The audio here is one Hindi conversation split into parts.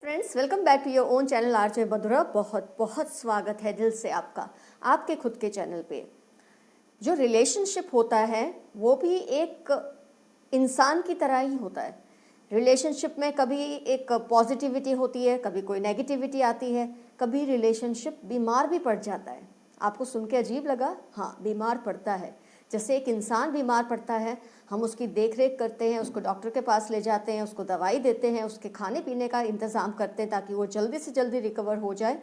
Friends, welcome back to your own channel RJ Madhura. बहुत बहुत स्वागत है दिल से आपका आपके खुद के चैनल पे। जो रिलेशनशिप होता है वो भी एक इंसान की तरह ही होता है। रिलेशनशिप में कभी एक पॉजिटिविटी होती है, कभी कोई नेगेटिविटी आती है, कभी रिलेशनशिप बीमार भी पड़ जाता है। आपको सुन के अजीब लगा? हाँ, बीमार पड़ता है। जैसे एक इंसान बीमार पड़ता है, हम उसकी देख रेख करते हैं, उसको डॉक्टर के पास ले जाते हैं, उसको दवाई देते हैं, उसके खाने पीने का इंतज़ाम करते हैं ताकि वो जल्दी से जल्दी रिकवर हो जाए।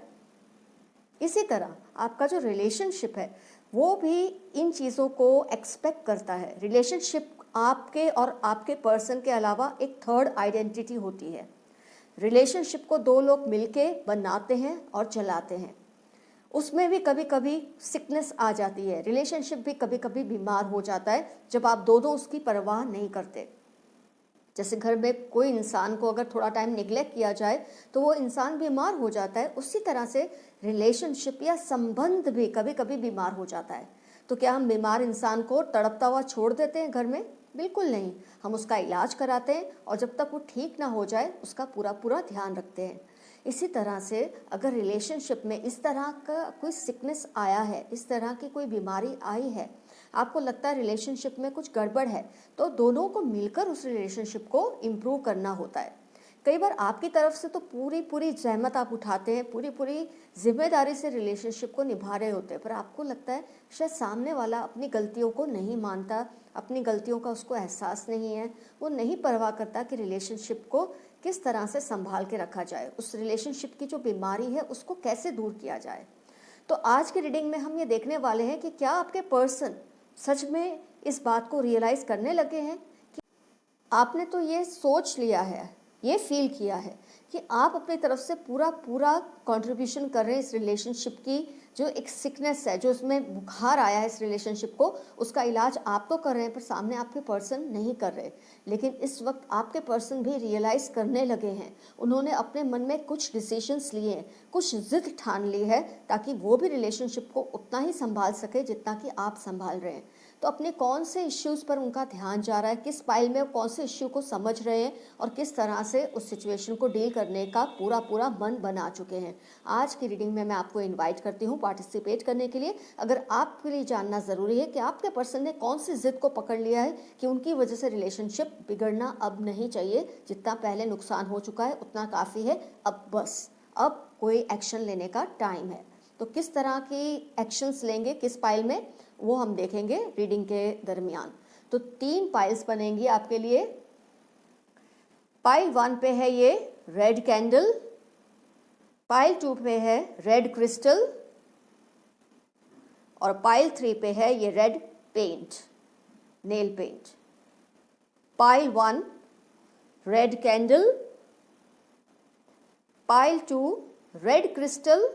इसी तरह आपका जो रिलेशनशिप है वो भी इन चीज़ों को एक्सपेक्ट करता है। रिलेशनशिप आपके और आपके पर्सन के अलावा एक थर्ड आइडेंटिटी होती है। रिलेशनशिप को दो लोग मिलके बनाते हैं और चलाते हैं। उसमें भी कभी कभी सिकनेस आ जाती है, रिलेशनशिप भी कभी कभी बीमार हो जाता है जब आप दोनों उसकी परवाह नहीं करते। जैसे घर में कोई इंसान को अगर थोड़ा टाइम निग्लेक्ट किया जाए तो वो इंसान बीमार हो जाता है, उसी तरह से रिलेशनशिप या संबंध भी कभी कभी बीमार हो जाता है। तो क्या हम बीमार इंसान को तड़पता हुआ छोड़ देते हैं घर में? बिल्कुल नहीं। हम उसका इलाज कराते हैं और जब तक वो ठीक ना हो जाए उसका पूरा पूरा ध्यान रखते हैं। इसी तरह से अगर रिलेशनशिप में इस तरह का कोई सिकनेस आया है, इस तरह की कोई बीमारी आई है, आपको लगता है रिलेशनशिप में कुछ गड़बड़ है, तो दोनों को मिलकर उस रिलेशनशिप को इम्प्रूव करना होता है। कई बार आपकी तरफ से तो पूरी पूरी जहमत आप उठाते हैं, पूरी पूरी जिम्मेदारी से रिलेशनशिप को निभा रहे होते हैं, पर आपको लगता है शायद सामने वाला अपनी गलतियों को नहीं मानता, अपनी गलतियों का उसको एहसास नहीं है, वो नहीं परवाह करता कि रिलेशनशिप को किस तरह से संभाल के रखा जाए, उस रिलेशनशिप की जो बीमारी है उसको कैसे दूर किया जाए। तो आज की रीडिंग में हम ये देखने वाले हैं कि क्या आपके पर्सन सच में इस बात को रियलाइज करने लगे हैं कि आपने तो ये सोच लिया है, ये फील किया है कि आप अपनी तरफ से पूरा पूरा कंट्रीब्यूशन कर रहे हैं इस रिलेशनशिप की जो एक सिकनेस है, जो उसमें बुखार आया है इस रिलेशनशिप को, उसका इलाज आप तो कर रहे हैं पर सामने आपके पर्सन नहीं कर रहे। लेकिन इस वक्त आपके पर्सन भी रियलाइज करने लगे हैं, उन्होंने अपने मन में कुछ डिसीजंस लिए हैं, कुछ जिद ठान ली है ताकि वो भी रिलेशनशिप को उतना ही संभाल सके जितना कि आप संभाल रहे हैं। तो अपने कौन से इश्यूज़ पर उनका ध्यान जा रहा है, किस पाइल में कौन से इश्यू को समझ रहे हैं और किस तरह से उस सिचुएशन को डील करने का पूरा पूरा मन बना चुके हैं। आज की रीडिंग में मैं आपको इनवाइट करती हूँ पार्टिसिपेट करने के लिए। अगर आपके लिए जानना ज़रूरी है कि आपके पर्सन ने कौन सी जिद को पकड़ लिया है कि उनकी वजह से रिलेशनशिप बिगड़ना अब नहीं चाहिए, जितना पहले नुकसान हो चुका है उतना काफ़ी है, अब बस अब कोई एक्शन लेने का टाइम है। तो किस तरह की एक्शंस लेंगे, किस पाइल में, वो हम देखेंगे रीडिंग के दरमियान। तो 3 पाइल्स बनेंगी आपके लिए। पाइल 1 पे है ये रेड कैंडल, पाइल 2 पे है रेड क्रिस्टल और पाइल 3 पे है ये red paint, nail paint. Pile 1 red candle, pile 2 red crystal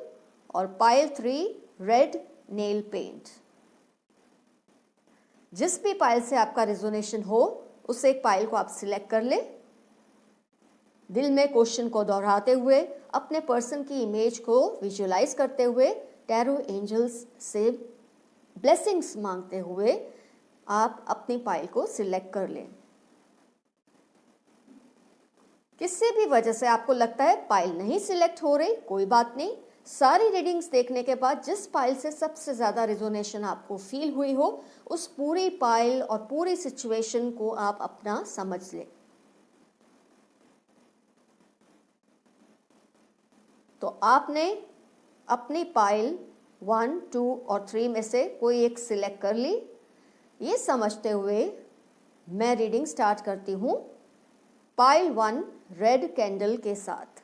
और पाइल 3 रेड नेल पेंट। जिस भी पाइल से आपका रिजोनेशन हो उस एक पाइल को आप सिलेक्ट कर ले। दिल में क्वेश्चन को दोहराते हुए, अपने पर्सन की इमेज को विजुअलाइज करते हुए, टैरो एंजल्स से ब्लेसिंग्स मांगते हुए आप अपनी पाइल को सिलेक्ट कर लें। किसी भी वजह से आपको लगता है पाइल नहीं सिलेक्ट हो रही, कोई बात नहीं। सारी रीडिंग्स देखने के बाद जिस पाइल से सबसे ज़्यादा रिजोनेशन आपको फील हुई हो उस पूरी पाइल और पूरी सिचुएशन को आप अपना समझ लें। तो आपने अपनी पाइल 1, 2 और 3 में से कोई एक सिलेक्ट कर ली। ये समझते हुए मैं रीडिंग स्टार्ट करती हूँ पाइल 1 रेड कैंडल के साथ।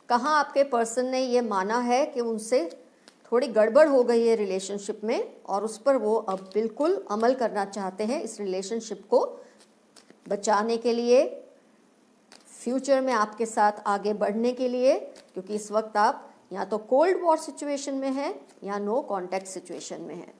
कहाँ आपके पर्सन ने ये माना है कि उनसे थोड़ी गड़बड़ हो गई है रिलेशनशिप में और उस पर वो अब बिल्कुल अमल करना चाहते हैं इस रिलेशनशिप को बचाने के लिए, फ्यूचर में आपके साथ आगे बढ़ने के लिए, क्योंकि इस वक्त आप या तो कोल्ड वॉर सिचुएशन में हैं या नो कॉन्टैक्ट सिचुएशन में हैं।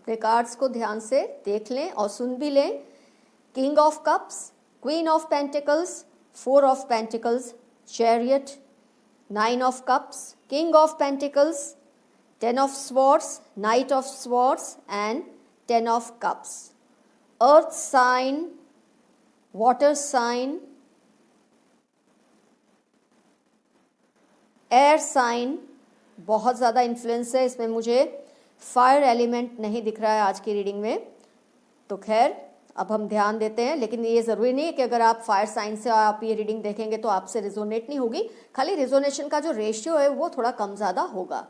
अपने कार्ड्स को ध्यान से देख लें और सुन भी लें। King of cups, queen of pentacles, four of pentacles, chariot, nine of cups, king of pentacles, ten of swords, knight of swords and ten of cups. Earth sign, water sign, air sign, बहुत ज़्यादा इन्फ्लुएंस है इसमें। मुझे फायर एलिमेंट नहीं दिख रहा है आज की रीडिंग में, तो खैर अब हम ध्यान देते हैं। लेकिन ये ज़रूरी नहीं है कि अगर आप फायर साइन से आप ये रीडिंग देखेंगे तो आपसे रिजोनेट नहीं होगी, खाली रिजोनेशन का जो रेशियो है वो थोड़ा कम ज़्यादा होगा।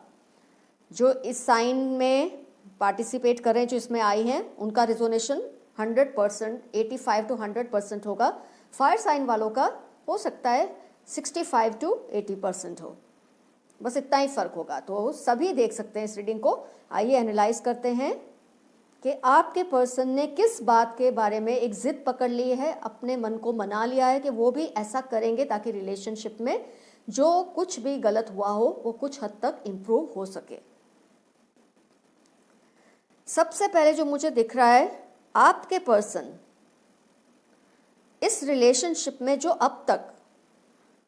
जो इस साइन में पार्टिसिपेट कर रहे हैं, जो इसमें आई हैं, उनका रिजोनेशन 100%, 85 to 100% होगा। फायर साइन वालों का हो सकता है 65 to 80% हो, बस इतना ही फर्क होगा। तो सभी देख सकते हैं इस रीडिंग को। आइए एनालाइज करते हैं कि आपके पर्सन ने किस बात के बारे में एक जिद पकड़ ली है, अपने मन को मना लिया है कि वो भी ऐसा करेंगे ताकि रिलेशनशिप में जो कुछ भी गलत हुआ हो वो कुछ हद तक इम्प्रूव हो सके। सबसे पहले जो मुझे दिख रहा है, आपके पर्सन इस रिलेशनशिप में जो अब तक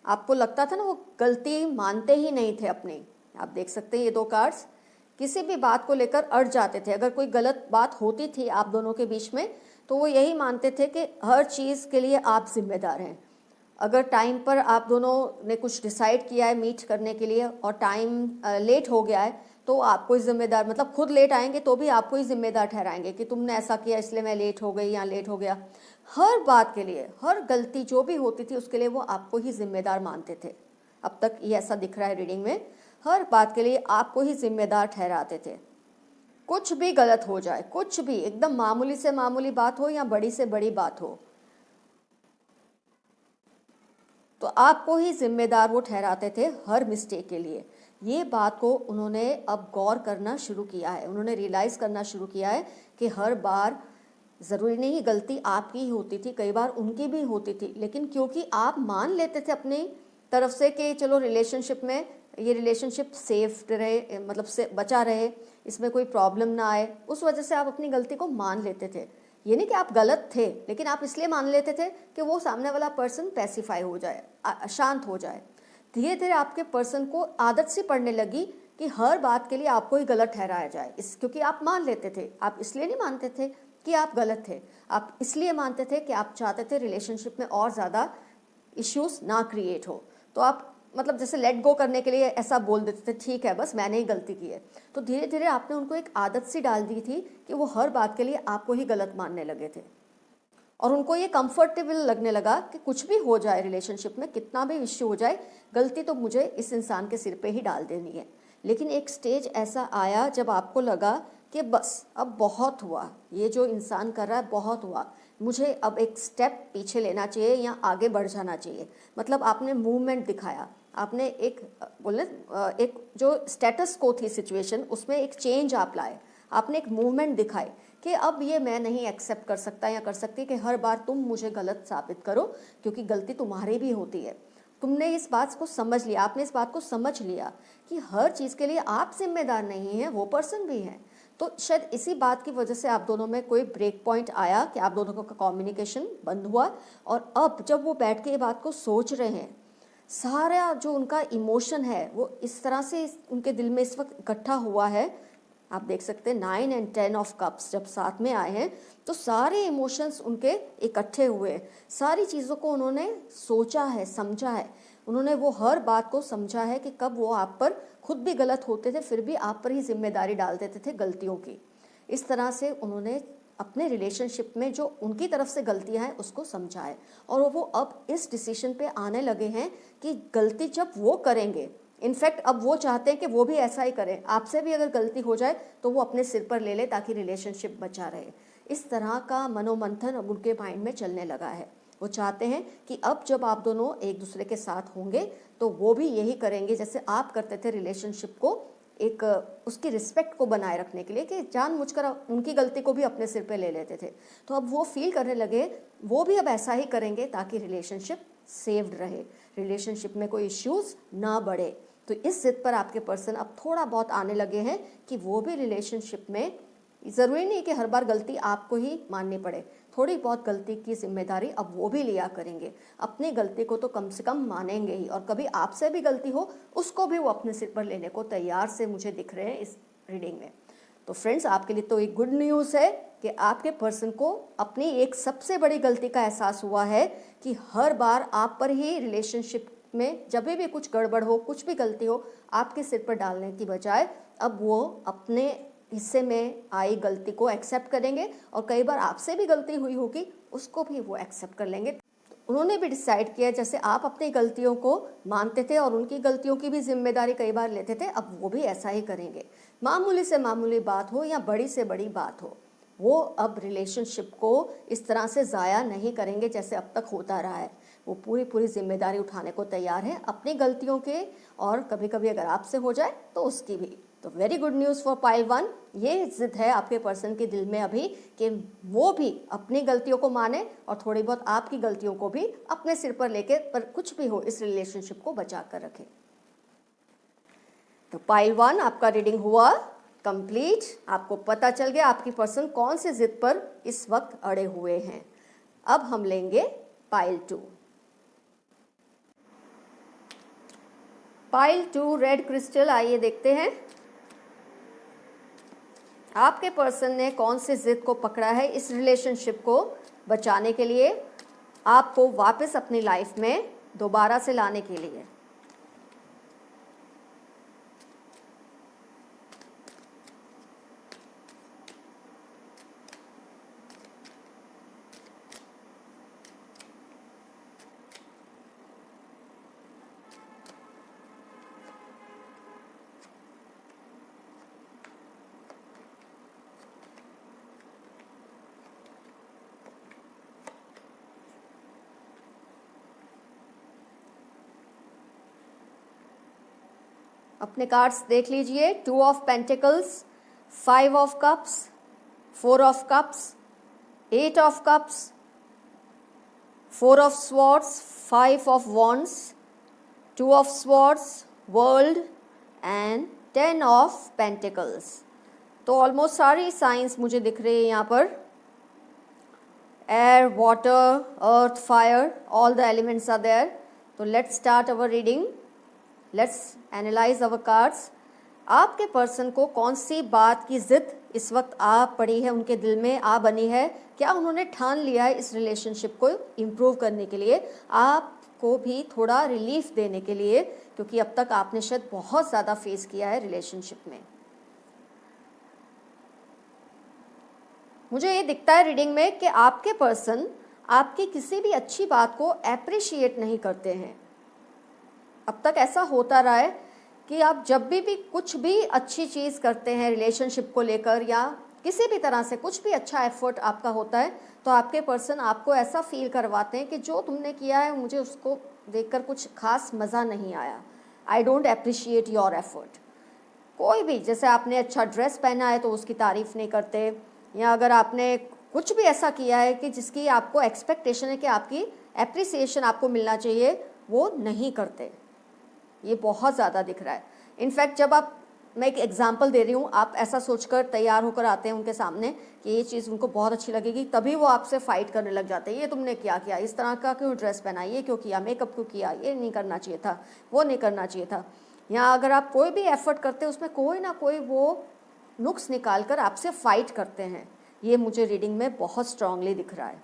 आपको लगता था ना, वो गलती मानते ही नहीं थे अपनी। आप देख सकते हैं ये दो कार्ड्स, किसी भी बात को लेकर अड़ जाते थे। अगर कोई गलत बात होती थी आप दोनों के बीच में तो वो यही मानते थे कि हर चीज़ के लिए आप जिम्मेदार हैं। अगर टाइम पर आप दोनों ने कुछ डिसाइड किया है मीट करने के लिए और टाइम लेट हो गया है तो आपको ही जिम्मेदार, मतलब खुद लेट आएंगे तो भी आपको ही जिम्मेदार ठहराएंगे कि तुमने ऐसा किया इसलिए मैं लेट हो गई या लेट हो गया। हर बात के लिए, हर गलती जो भी होती थी उसके लिए वो आपको ही जिम्मेदार मानते थे। अब तक ये ऐसा दिख रहा है रीडिंग में, हर बात के लिए आपको ही जिम्मेदार ठहराते थे। कुछ भी गलत हो जाए, कुछ भी, एकदम मामूली से मामूली बात हो या बड़ी से बड़ी बात हो, तो आपको ही जिम्मेदार वो ठहराते थे हर मिस्टेक के लिए। ये बात को उन्होंने अब गौर करना शुरू किया है, उन्होंने रियलाइज़ करना शुरू किया है कि हर बार ज़रूरी नहीं गलती आपकी ही होती थी, कई बार उनकी भी होती थी, लेकिन क्योंकि आप मान लेते थे अपनी तरफ से कि चलो रिलेशनशिप में ये रिलेशनशिप सेफ रहे, मतलब से बचा रहे, इसमें कोई प्रॉब्लम ना आए, उस वजह से आप अपनी गलती को मान लेते थे। ये नहीं कि आप गलत थे, लेकिन आप इसलिए मान लेते थे कि वो सामने वाला पर्सन पैसिफाई हो जाए, शांत हो जाए। धीरे धीरे आपके पर्सन को आदत सी पड़ने लगी कि हर बात के लिए आपको ही गलत ठहराया जाए, क्योंकि आप मान लेते थे। आप इसलिए नहीं मानते थे कि आप गलत थे, आप इसलिए मानते थे कि आप चाहते थे रिलेशनशिप में और ज़्यादा इश्यूज ना क्रिएट हो। तो आप मतलब जैसे लेट गो करने के लिए ऐसा बोल देते थे, ठीक है बस मैंने ही गलती की है। तो धीरे धीरे आपने उनको एक आदत सी डाल दी थी कि वो हर बात के लिए आपको ही गलत मानने लगे थे, और उनको ये कंफर्टेबल लगने लगा कि कुछ भी हो जाए रिलेशनशिप में, कितना भी इश्यू हो जाए, गलती तो मुझे इस इंसान के सिर पे ही डाल देनी है। लेकिन एक स्टेज ऐसा आया जब आपको लगा कि बस अब बहुत हुआ, ये जो इंसान कर रहा है बहुत हुआ, मुझे अब एक स्टेप पीछे लेना चाहिए या आगे बढ़ जाना चाहिए। मतलब आपने मूवमेंट दिखाया, आपने एक बोले एक जो स्टेटस को थी सिचुएशन, उसमें एक चेंज आप लाए, आपने एक मूवमेंट दिखाई कि अब ये मैं नहीं एक्सेप्ट कर सकता या कर सकती कि हर बार तुम मुझे गलत साबित करो, क्योंकि गलती तुम्हारी भी होती है। तुमने इस बात को समझ लिया, आपने इस बात को समझ लिया कि हर चीज़ के लिए आप जिम्मेदार नहीं हैं, वो पर्सन भी हैं। तो शायद इसी बात की वजह से आप दोनों में कोई ब्रेक पॉइंट आया कि आप दोनों का कम्युनिकेशन बंद हुआ। और अब जब वो बैठ के ये बात को सोच रहे हैं, सारा जो उनका इमोशन है वो इस तरह से उनके दिल में इस वक्त इकट्ठा हुआ है। आप देख सकते हैं 9 और 10 ऑफ कप्स जब साथ में आए हैं तो सारे इमोशंस उनके इकट्ठे हुए, सारी चीज़ों को उन्होंने सोचा है, समझा है, उन्होंने वो हर बात को समझा है कि कब वो आप पर खुद भी गलत होते थे फिर भी आप पर ही जिम्मेदारी डाल देते थे गलतियों की। इस तरह से उन्होंने अपने रिलेशनशिप में जो उनकी तरफ से गलतियां हैं उसको समझा है, और वो अब इस डिसीजन पे आने लगे हैं कि गलती जब वो करेंगे, इनफैक्ट अब वो चाहते हैं कि वो भी ऐसा ही करें, आपसे भी अगर गलती हो जाए तो वो अपने सिर पर ले ले ताकि रिलेशनशिप बचा रहे। इस तरह का मनोमंथन अब उनके माइंड में चलने लगा है। वो चाहते हैं कि अब जब आप दोनों एक दूसरे के साथ होंगे तो वो भी यही करेंगे जैसे आप करते थे रिलेशनशिप को एक उसकी रिस्पेक्ट को बनाए रखने के लिए, कि जानबूझकर उनकी गलती को भी अपने सिर पे ले लेते थे। तो अब वो फील करने लगे वो भी अब ऐसा ही करेंगे ताकि रिलेशनशिप सेव्ड रहे, रिलेशनशिप में कोई इश्यूज ना बढ़े। तो इस जिद पर आपके पर्सन अब थोड़ा बहुत आने लगे हैं कि वो भी रिलेशनशिप में ज़रूरी नहीं कि हर बार गलती आपको ही माननी पड़े, थोड़ी बहुत गलती की जिम्मेदारी अब वो भी लिया करेंगे, अपनी गलती को तो कम से कम मानेंगे ही, और कभी आपसे भी गलती हो उसको भी वो अपने सिर पर लेने को तैयार से मुझे दिख रहे हैं इस रीडिंग में। तो फ्रेंड्स, आपके लिए तो एक गुड न्यूज़ है कि आपके पर्सन को अपनी एक सबसे बड़ी गलती का एहसास हुआ है कि हर बार आप पर ही रिलेशनशिप में जब भी कुछ गड़बड़ हो, कुछ भी गलती हो, आपके सिर पर डालने की बजाय अब वो अपने हिस्से में आई गलती को एक्सेप्ट करेंगे, और कई बार आपसे भी गलती हुई होगी उसको भी वो एक्सेप्ट कर लेंगे। उन्होंने भी डिसाइड किया, जैसे आप अपनी गलतियों को मानते थे और उनकी गलतियों की भी जिम्मेदारी कई बार लेते थे, अब वो भी ऐसा ही करेंगे। मामूली से मामूली बात हो या बड़ी से बड़ी बात हो, वो अब रिलेशनशिप को इस तरह से ज़ाया नहीं करेंगे जैसे अब तक होता रहा है। वो पूरी जिम्मेदारी उठाने को तैयार है अपनी गलतियों के, और कभी कभी अगर आपसे हो जाए तो उसकी भी। तो very good news for pile 1। ये जिद है आपके पर्सन के दिल में अभी कि वो भी अपनी गलतियों को माने और थोड़ी बहुत आपकी गलतियों को भी अपने सिर पर लेके, पर कुछ भी हो इस रिलेशनशिप को बचा कर रखे। तो पाइल 1 आपका रीडिंग हुआ कंप्लीट। आपको पता चल गया आपकी पर्सन कौन से जिद पर इस वक्त अड़े हुए हैं। अब हम लेंगे पाइल 2। Pile 2 red crystal. आइए देखते हैं आपके पर्सन ने कौन से जिद को पकड़ा है इस रिलेशनशिप को बचाने के लिए, आपको वापस अपनी लाइफ में दोबारा से लाने के लिए। अपने कार्ड्स देख लीजिए। 2 of pentacles, 5 of cups, 4 of cups, 8 of cups, 4 of swords, 5 of wands, 2 of swords, world and 10 of pentacles. तो ऑलमोस्ट सारी साइंस मुझे दिख रही है यहाँ पर। Air, water, earth, fire, all the elements are there. तो let's start our reading. Let's analyse our cards. आपके पर्सन को कौन सी बात की जिद इस वक्त आ पड़ी है, उनके दिल में आ बनी है? क्या उन्होंने ठान लिया है इस रिलेशनशिप को इम्प्रूव करने के लिए, आपको भी थोड़ा रिलीफ देने के लिए, क्योंकि अब तक आपने शायद बहुत ज़्यादा फेस किया है रिलेशनशिप में। मुझे ये दिखता है रीडिंग में कि आपके पर्सन आपकी किसी भी अच्छी बात को एप्रिशिएट नहीं करते हैं। अब तक ऐसा होता रहा है कि आप जब भी कुछ भी अच्छी चीज़ करते हैं रिलेशनशिप को लेकर, या किसी भी तरह से कुछ भी अच्छा एफर्ट आपका होता है, तो आपके पर्सन आपको ऐसा फील करवाते हैं कि जो तुमने किया है मुझे उसको देखकर कुछ खास मज़ा नहीं आया। I don't appreciate your effort. कोई भी, जैसे आपने अच्छा ड्रेस पहना है तो उसकी तारीफ़ नहीं करते, या अगर आपने कुछ भी ऐसा किया है कि जिसकी आपको एक्सपेक्टेशन है कि आपकी एप्रिसिएशन आपको मिलना चाहिए, वो नहीं करते। ये बहुत ज़्यादा दिख रहा है। इनफैक्ट जब मैं एक एग्जांपल दे रही हूँ, आप ऐसा सोचकर तैयार होकर आते हैं उनके सामने कि ये चीज़ उनको बहुत अच्छी लगेगी, तभी वो आपसे फाइट करने लग जाते हैं। ये तुमने क्या किया, इस तरह का क्यों ड्रेस पहना, ये क्यों किया, मेकअप क्यों किया, ये नहीं करना चाहिए था, वो नहीं करना चाहिए था। या अगर आप कोई भी एफर्ट करते हैं उसमें कोई ना कोई वो नुक्स निकाल कर आपसे फाइट करते हैं। ये मुझे रीडिंग में बहुत स्ट्रांगली दिख रहा है।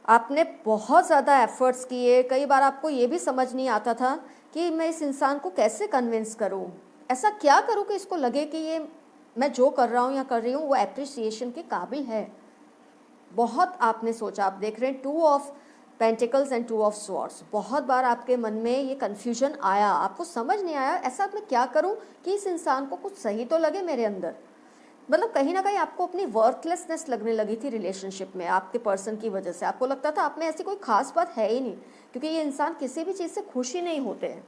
आपने बहुत ज़्यादा एफर्ट्स किए, कई बार आपको ये भी समझ नहीं आता था कि मैं इस इंसान को कैसे कन्विंस करूं, ऐसा क्या करूं कि इसको लगे कि ये मैं जो कर रहा हूं या कर रही हूं वो एप्रिसिएशन के काबिल है। बहुत आपने सोचा। आप देख रहे हैं 2 of pentacles and 2 of swords. बहुत बार आपके मन में ये कन्फ्यूजन आया, आपको समझ नहीं आया ऐसा मैं क्या करूं कि इस इंसान को कुछ सही तो लगे मेरे अंदर। मतलब कहीं ना कहीं आपको अपनी वर्थलेसनेस लगने लगी थी रिलेशनशिप में। आपके पर्सन की वजह से आपको लगता था आप में ऐसी कोई खास बात है ही नहीं, क्योंकि ये इंसान किसी भी चीज़ से खुश ही नहीं होते हैं।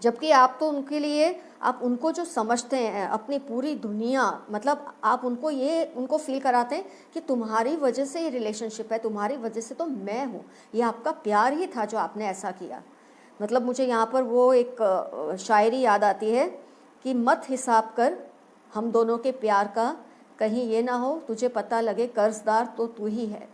जबकि आप तो उनके लिए, आप उनको जो समझते हैं अपनी पूरी दुनिया, मतलब आप उनको फील कराते हैं कि तुम्हारी वजह से ये रिलेशनशिप है, तुम्हारी वजह से तो मैं हूँ, ये आपका प्यार ही था जो आपने ऐसा किया। मतलब मुझे यहाँ पर वो एक शायरी याद आती है कि मत हिसाब कर हम दोनों के प्यार का कहीं ये ना हो तुझे पता लगे कर्जदार तो तू ही है।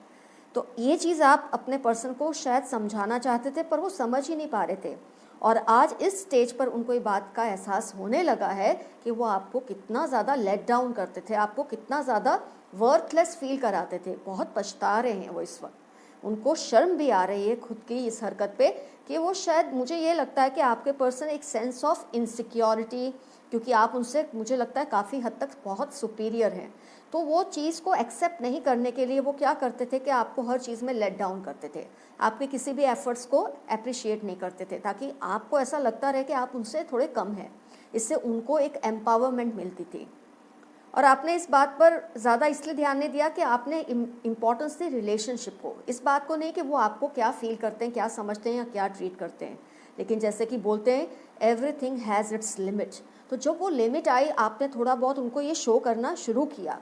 तो ये चीज़ आप अपने पर्सन को शायद समझाना चाहते थे पर वो समझ ही नहीं पा रहे थे, और आज इस स्टेज पर उनको ये बात का एहसास होने लगा है कि वो आपको कितना ज़्यादा लेट डाउन करते थे, आपको कितना ज़्यादा वर्थलेस फील कराते थे। बहुत पछता रहे हैं वो इस वक्त, उनको शर्म भी आ रही है खुद की इस हरकत पे कि वो शायद, मुझे ये लगता है कि आपके पर्सन एक सेंस ऑफ इनसिक्योरिटी, क्योंकि आप उनसे मुझे लगता है काफ़ी हद तक बहुत सुपीरियर हैं, तो वो चीज़ को एक्सेप्ट नहीं करने के लिए वो क्या करते थे कि आपको हर चीज़ में लेट डाउन करते थे, आपके किसी भी एफर्ट्स को अप्रिशिएट नहीं करते थे, ताकि आपको ऐसा लगता रहे कि आप उनसे थोड़े कम हैं। इससे उनको एक एम्पावरमेंट मिलती थी। और आपने इस बात पर ज़्यादा इसलिए ध्यान नहीं दिया कि आपने इम्पोर्टेंस दी रिलेशनशिप को, इस बात को नहीं कि वो आपको क्या फील करते हैं, क्या समझते हैं या क्या ट्रीट करते हैं। लेकिन जैसे कि बोलते हैं एवरीथिंग हैज़ इट्स लिमिट, तो जब वो लिमिट आई आपने थोड़ा बहुत उनको ये शो करना शुरू किया,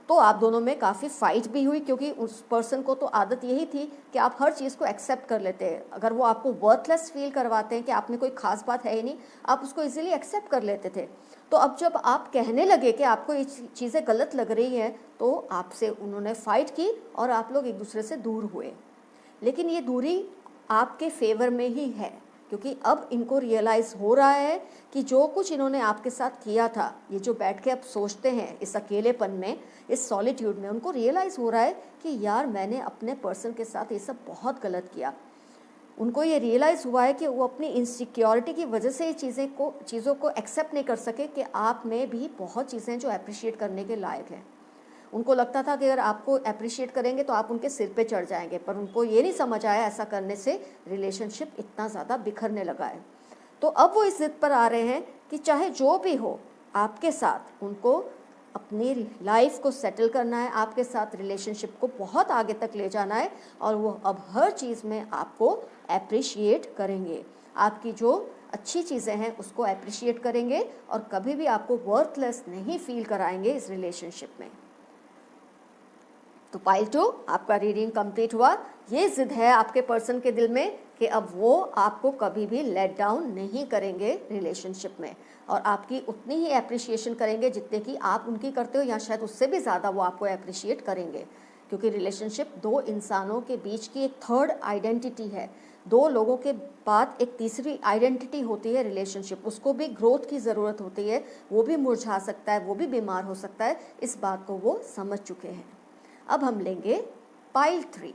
तो आप दोनों में काफ़ी फाइट भी हुई, क्योंकि उस पर्सन को तो आदत यही थी कि आप हर चीज़ को एक्सेप्ट कर लेते हैं। अगर वो आपको वर्थलेस फील करवाते हैं कि आप में कोई खास बात है ही नहीं, आप उसको इजीली एक्सेप्ट कर लेते थे। तो अब जब आप कहने लगे कि आपको ये चीज़ें गलत लग रही हैं, तो आपसे उन्होंने फ़ाइट की और आप लोग एक दूसरे से दूर हुए। लेकिन ये दूरी आपके फेवर में ही है, क्योंकि अब इनको रियलाइज़ हो रहा है कि जो कुछ इन्होंने आपके साथ किया था, ये जो बैठ के अब सोचते हैं इस अकेलेपन में, इस सॉलिट्यूड में, उनको रियलाइज़ हो रहा है कि यार मैंने अपने पर्सन के साथ ये सब बहुत गलत किया। उनको ये रियलाइज़ हुआ है कि वो अपनी इनसिक्योरिटी की वजह से ये चीज़ों को एक्सेप्ट नहीं कर सके कि आप में भी बहुत चीज़ें जो अप्रिशिएट करने के लायक हैं। उनको लगता था कि अगर आपको अप्रिशिएट करेंगे तो आप उनके सिर पे चढ़ जाएंगे, पर उनको ये नहीं समझ आया ऐसा करने से रिलेशनशिप इतना ज़्यादा बिखरने लगा है। तो अब वो इस ज़िद पर आ रहे हैं कि चाहे जो भी हो आपके साथ, उनको अपनी लाइफ को सेटल करना है, आपके साथ रिलेशनशिप को बहुत आगे तक ले जाना है, और वो अब हर चीज़ में आपको अप्रिशिएट करेंगे, आपकी जो अच्छी चीज़ें हैं उसको अप्रिशिएट करेंगे, और कभी भी आपको वर्थलेस नहीं फील कराएंगे इस रिलेशनशिप में। तो पाइल 2 आपका रीडिंग कंप्लीट हुआ। ये जिद है आपके पर्सन के दिल में कि अब वो आपको कभी भी लेट डाउन नहीं करेंगे रिलेशनशिप में, और आपकी उतनी ही अप्रिशिएशन करेंगे जितने की आप उनकी करते हो, या शायद उससे भी ज़्यादा वो आपको अप्रिशिएट करेंगे, क्योंकि रिलेशनशिप दो इंसानों के बीच की एक थर्ड आइडेंटिटी है। दो लोगों के बाद एक तीसरी आइडेंटिटी होती है रिलेशनशिप, उसको भी ग्रोथ की ज़रूरत होती है, वो भी मुरझा सकता है, वो भी बीमार हो सकता है, इस बात को वो समझ चुके हैं। अब हम लेंगे pile 3।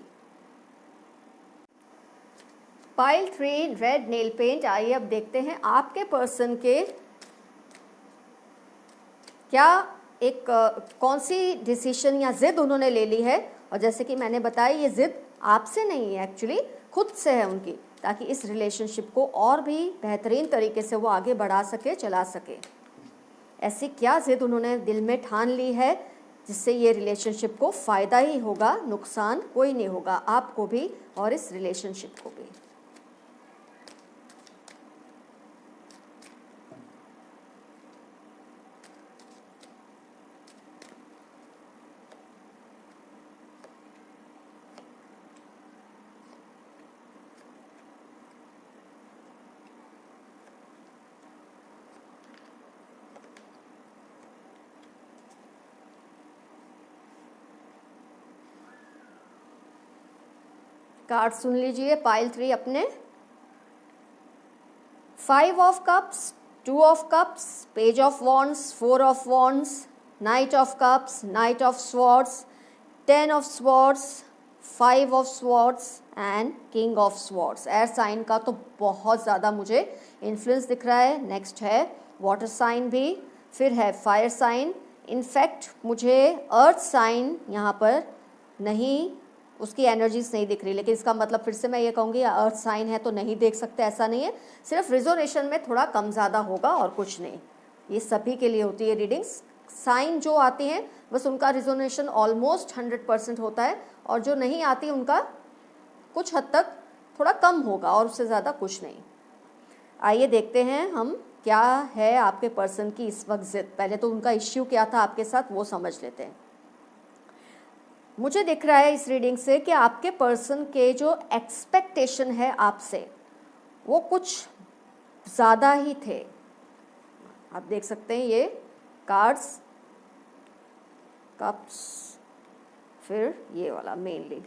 Pile 3 red nail paint. आइए अब देखते हैं आपके पर्सन के क्या एक कौन सी डिसीजन या जिद उन्होंने ले ली है। और जैसे कि मैंने बताया ये जिद आपसे नहीं है, एक्चुअली खुद से है उनकी, ताकि इस रिलेशनशिप को और भी बेहतरीन तरीके से वो आगे बढ़ा सके, चला सके। ऐसी क्या जिद उन्होंने दिल में ठान ली है जिससे ये रिलेशनशिप को फ़ायदा ही होगा, नुकसान कोई नहीं होगा, आपको भी और इस रिलेशनशिप को भी। कार्ड सुन लीजिए पाइल 3 अपने। 5 of cups, 2 of cups, page of wands, 4 of wands, knight of cups, knight of swords, 10 of swords, 5 of swords and king of swords. Air sign का तो बहुत ज़्यादा मुझे इन्फ्लुएंस दिख रहा है। नेक्स्ट है वाटर साइन भी, फिर है फायर साइन। इनफैक्ट मुझे अर्थ साइन यहाँ पर नहीं, उसकी एनर्जीज नहीं दिख रही, लेकिन इसका मतलब फिर से मैं ये कहूँगी अर्थ साइन है तो नहीं देख सकते, ऐसा नहीं है, सिर्फ रिजोनेशन में थोड़ा कम ज़्यादा होगा और कुछ नहीं। ये सभी के लिए होती है रीडिंग्स। साइन जो आती हैं बस उनका रिजोनेशन ऑलमोस्ट 100% होता है, और जो नहीं आती उनका कुछ हद तक थोड़ा कम होगा, और उससे ज़्यादा कुछ नहीं। आइए देखते हैं हम क्या है आपके पर्सन की इस वक्त जिद। पहले तो उनका इश्यू क्या था आपके साथ वो समझ लेते हैं। मुझे दिख रहा है इस रीडिंग से कि आपके पर्सन के जो एक्सपेक्टेशन है आपसे वो कुछ ज़्यादा ही थे। आप देख सकते हैं ये कार्ड्स, कप्स, फिर ये वाला मेनली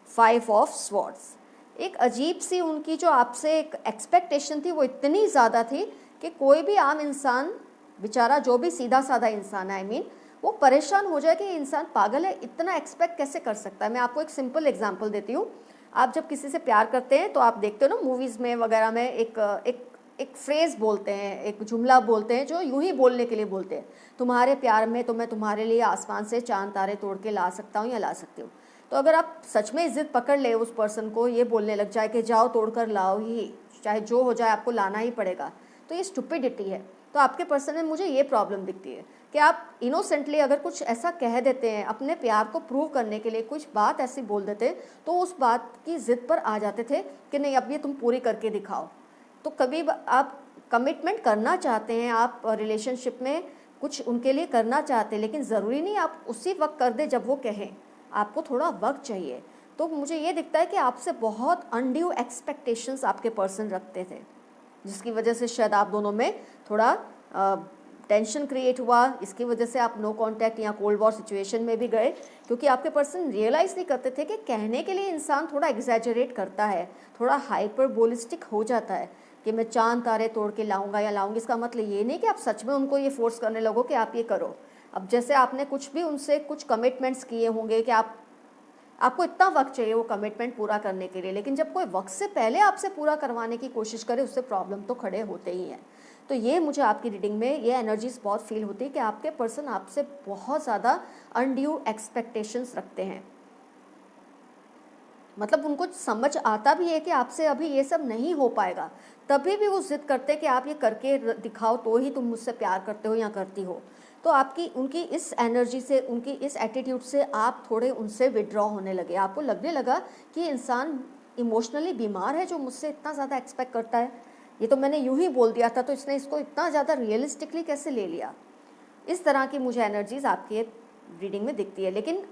5 ऑफ स्वॉर्ड्स। एक अजीब सी उनकी जो आपसे एक एक्सपेक्टेशन थी वो इतनी ज़्यादा थी कि कोई भी आम इंसान बेचारा, जो भी सीधा साधा इंसान है, आई मीन वो परेशान हो जाए कि ये इंसान पागल है, इतना एक्सपेक्ट कैसे कर सकता है। मैं आपको एक सिंपल एग्जांपल देती हूँ। आप जब किसी से प्यार करते हैं तो आप देखते हो ना मूवीज़ में वगैरह में एक फ्रेज़ बोलते हैं, एक जुमला बोलते हैं जो यूं ही बोलने के लिए बोलते हैं, तुम्हारे प्यार में तो मैं तुम्हारे लिए आसमान से चांद तारे तोड़ के ला सकता हूँ या ला सकती हूँ। तो अगर आप सच में जिद पकड़ ले उस पर्सन को, ये बोलने लग जाए कि जाओ तोड़ कर लाओ ही, चाहे जो हो जाए आपको लाना ही पड़ेगा, तो ये स्टुपिडिटी है। तो आपके पर्सन में मुझे ये प्रॉब्लम दिखती है कि आप इनोसेंटली अगर कुछ ऐसा कह देते हैं अपने प्यार को प्रूव करने के लिए, कुछ बात ऐसी बोल देते तो उस बात की ज़िद पर आ जाते थे कि नहीं अब ये तुम पूरी करके दिखाओ। तो कभी आप कमिटमेंट करना चाहते हैं, आप रिलेशनशिप में कुछ उनके लिए करना चाहते हैं, लेकिन ज़रूरी नहीं आप उसी वक्त कर दें जब वो कहें, आपको थोड़ा वक्त चाहिए। तो मुझे ये दिखता है कि आपसे बहुत अनड्यू एक्सपेक्टेशंस आपके पर्सन रखते थे, जिसकी वजह से शायद आप दोनों में थोड़ा टेंशन क्रिएट हुआ। इसकी वजह से आप नो कांटेक्ट या कोल्ड वॉर सिचुएशन में भी गए, क्योंकि आपके पर्सन रियलाइज़ नहीं करते थे कि कहने के लिए इंसान थोड़ा एग्जैजरेट करता है, थोड़ा हाइपरबोलिस्टिक हो जाता है कि मैं चांद तारे तोड़ के लाऊंगा या लाऊंगी। इसका मतलब ये नहीं कि आप सच में उनको ये फोर्स करने लगो कि आप ये करो। अब जैसे आपने कुछ भी उनसे कुछ कमिटमेंट्स किए होंगे कि आपको इतना वक्त चाहिए वो कमिटमेंट पूरा करने के लिए, लेकिन जब कोई वक्त से पहले आपसे पूरा करवाने की कोशिश करे, उससे प्रॉब्लम तो खड़े होते ही हैं। तो ये मुझे आपकी रीडिंग में ये एनर्जीज बहुत फील होती है कि आपके पर्सन आपसे बहुत ज़्यादा अनड्यू एक्सपेक्टेशंस रखते हैं। मतलब उनको समझ आता भी है कि आपसे अभी ये सब नहीं हो पाएगा, तभी भी वो जिद करते हैं कि आप ये करके दिखाओ तो ही तुम मुझसे प्यार करते हो या करती हो। तो आपकी उनकी इस एनर्जी से, उनकी इस एटीट्यूड से आप थोड़े उनसे विड्रॉ होने लगे। आपको लगने लगा कि इंसान इमोशनली बीमार है जो मुझसे इतना ज़्यादा एक्सपेक्ट करता है, ये तो मैंने यूं ही बोल दिया था तो इसने इसको इतना ज़्यादा रियलिस्टिकली कैसे ले लिया। इस तरह की मुझे एनर्जीज आपकी रीडिंग में दिखती है। लेकिन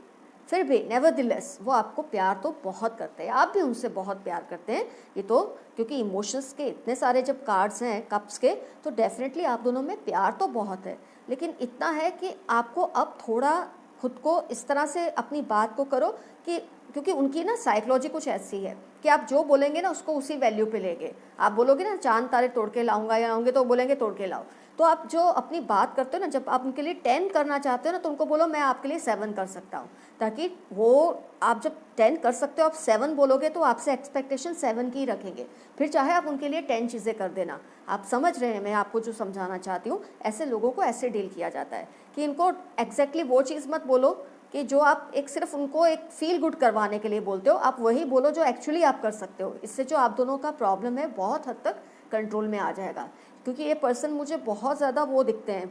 फिर भी नेवरदिलेस वो आपको प्यार तो बहुत करते हैं, आप भी उनसे बहुत प्यार करते हैं। ये तो क्योंकि इमोशंस के इतने सारे जब कार्ड्स हैं कप्स के, तो डेफिनेटली आप दोनों में प्यार तो बहुत है, लेकिन इतना है कि आपको अब थोड़ा खुद को इस तरह से अपनी बात को करो कि, क्योंकि उनकी ना साइकोलॉजी कुछ ऐसी है कि आप जो बोलेंगे ना उसको उसी वैल्यू पे लेंगे। आप बोलोगे ना चांद तारे तोड़ के लाऊंगा या लाऊंगे, तो बोलेंगे तोड़ के लाओ। तो आप जो अपनी बात करते हो ना, जब आप उनके लिए 10 करना चाहते हो ना, तो उनको बोलो मैं आपके लिए 7 कर सकता हूँ, ताकि वो आप जब 10 कर सकते हो आप 7 बोलोगे तो आपसे एक्सपेक्टेशन 7 की रखेंगे। फिर चाहे आप उनके लिए 10 चीज़ें कर देना। आप समझ रहे हैं मैं आपको जो समझाना चाहती हूँ। ऐसे लोगों को ऐसे डील किया जाता है कि इनको एग्जैक्टली वो चीज़ मत बोलो कि जो आप एक सिर्फ उनको एक फील गुड करवाने के लिए बोलते हो, आप वही बोलो जो एक्चुअली आप कर सकते हो। इससे जो आप दोनों का प्रॉब्लम है बहुत हद तक कंट्रोल में आ जाएगा। क्योंकि ये पर्सन मुझे बहुत ज़्यादा वो दिखते हैं,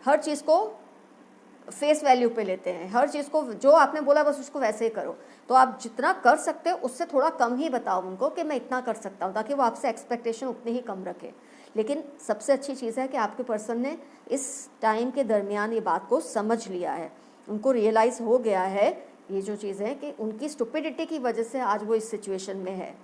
हर चीज़ को फेस वैल्यू पे लेते हैं, हर चीज़ को जो आपने बोला बस उसको वैसे ही करो। तो आप जितना कर सकते हो उससे थोड़ा कम ही बताओ उनको कि मैं इतना कर सकता हूँ, ताकि वो आपसे एक्सपेक्टेशन उतनी ही कम रखे। लेकिन सबसे अच्छी चीज़ है कि आपके पर्सन ने इस टाइम के दरमियान ये बात को समझ लिया है, उनको रियलाइज़ हो गया है ये जो चीज़ है कि उनकी स्टुपिडिटी की वजह से आज वो इस सिचुएशन में है।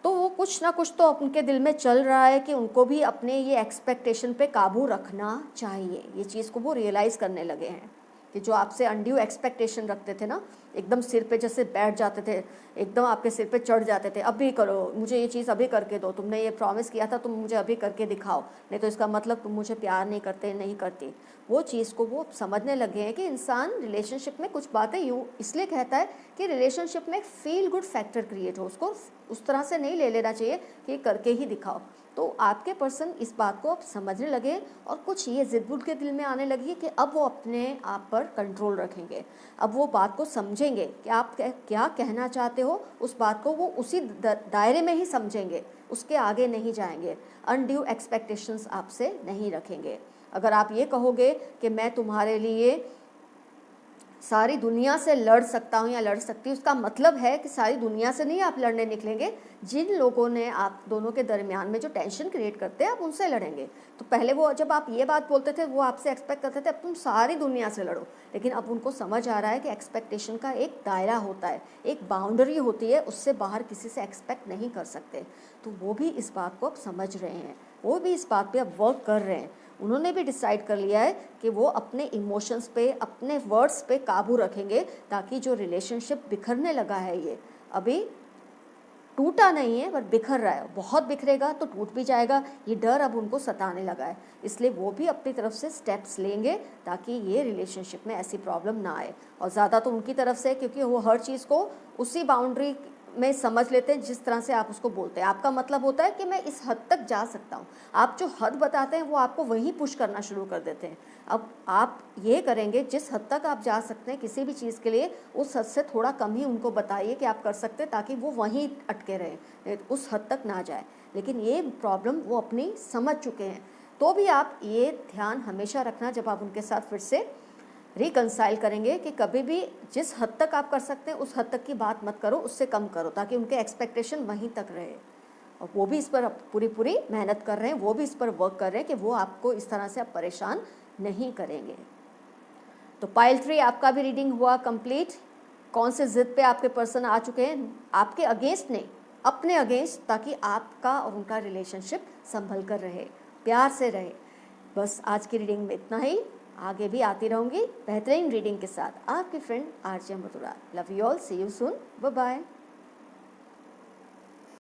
तो वो कुछ ना कुछ तो उनके दिल में चल रहा है कि उनको भी अपने ये एक्सपेक्टेशन पे काबू रखना चाहिए। ये चीज़ को वो रियलाइज़ करने लगे हैं कि जो आपसे अनड्यू एक्सपेक्टेशन रखते थे ना, एकदम सिर पे जैसे बैठ जाते थे, एकदम आपके सिर पे चढ़ जाते थे, अभी करो, मुझे ये चीज़ अभी करके दो, तुमने ये प्रॉमिस किया था तुम मुझे अभी करके दिखाओ, नहीं तो इसका मतलब तुम मुझे प्यार नहीं करते, नहीं करती। वो चीज़ को वो समझने लगे हैं कि इंसान रिलेशनशिप में कुछ बातें यूँ इसलिए कहता है कि रिलेशनशिप में एक फील गुड फैक्टर क्रिएट हो, उसको उस तरह से नहीं ले लेना चाहिए कि करके ही दिखाओ। तो आपके पर्सन इस बात को अब समझने लगे और कुछ ये जिद उनके दिल में आने लगी कि अब वो अपने आप पर कंट्रोल रखेंगे। अब वो बात को समझेंगे कि आप क्या कहना चाहते हो, उस बात को वो उसी दायरे में ही समझेंगे, उसके आगे नहीं जाएंगे, अनड्यू एक्सपेक्टेशंस आपसे नहीं रखेंगे। अगर आप ये कहोगे कि मैं तुम्हारे लिए सारी दुनिया से लड़ सकता हूँ या लड़ सकती हूँ, उसका मतलब है कि सारी दुनिया से नहीं आप लड़ने निकलेंगे, जिन लोगों ने आप दोनों के दरमियान में जो टेंशन क्रिएट करते हैं आप उनसे लड़ेंगे। तो पहले वो जब आप ये बात बोलते थे वो आपसे एक्सपेक्ट करते थे अब तुम सारी दुनिया से लड़ो, लेकिन अब उनको समझ आ रहा है कि एक्सपेक्टेशन का एक दायरा होता है, एक बाउंड्री होती है, उससे बाहर किसी से एक्सपेक्ट नहीं कर सकते। तो वो भी इस बात को अब समझ रहे हैं, वो भी इस बात पर अब वर्क कर रहे हैं। उन्होंने भी डिसाइड कर लिया है कि वो अपने इमोशंस पे, अपने वर्ड्स पे काबू रखेंगे, ताकि जो रिलेशनशिप बिखरने लगा है, ये अभी टूटा नहीं है पर बिखर रहा है, बहुत बिखरेगा तो टूट भी जाएगा, ये डर अब उनको सताने लगा है। इसलिए वो भी अपनी तरफ से स्टेप्स लेंगे ताकि ये रिलेशनशिप में ऐसी प्रॉब्लम ना आए। और ज़्यादा तो उनकी तरफ से, क्योंकि वो हर चीज़ को उसी बाउंड्री में समझ लेते हैं जिस तरह से आप उसको बोलते हैं। आपका मतलब होता है कि मैं इस हद तक जा सकता हूँ, आप जो हद बताते हैं वो आपको वहीं पुश करना शुरू कर देते हैं। अब आप ये करेंगे, जिस हद तक आप जा सकते हैं किसी भी चीज़ के लिए, उस हद से थोड़ा कम ही उनको बताइए कि आप कर सकते हैं, ताकि वो वहीं अटके रहें, उस हद तक ना जाए। लेकिन ये प्रॉब्लम वो अपनी समझ चुके हैं। तो भी आप ये ध्यान हमेशा रखना जब आप उनके साथ फिर से रिकंसाइल करेंगे कि कभी भी जिस हद तक आप कर सकते हैं उस हद तक की बात मत करो, उससे कम करो, ताकि उनके एक्सपेक्टेशन वहीं तक रहे। और वो भी इस पर पूरी मेहनत कर रहे हैं, वो भी इस पर वर्क कर रहे हैं कि वो आपको इस तरह से आप परेशान नहीं करेंगे। तो पाइल 3 आपका भी रीडिंग हुआ कंप्लीट। कौन से जिद पे आपके पर्सन आ चुके हैं, आपके अगेंस्ट नहीं, अपने अगेंस्ट, ताकि आपका और उनका रिलेशनशिप संभल कर रहे, प्यार से रहे। बस आज की रीडिंग में इतना ही, आगे भी आती रहूँगी बेहतरीन रीडिंग के साथ। आपकी friend RJ Madhura. Love you all, see you soon, bye bye.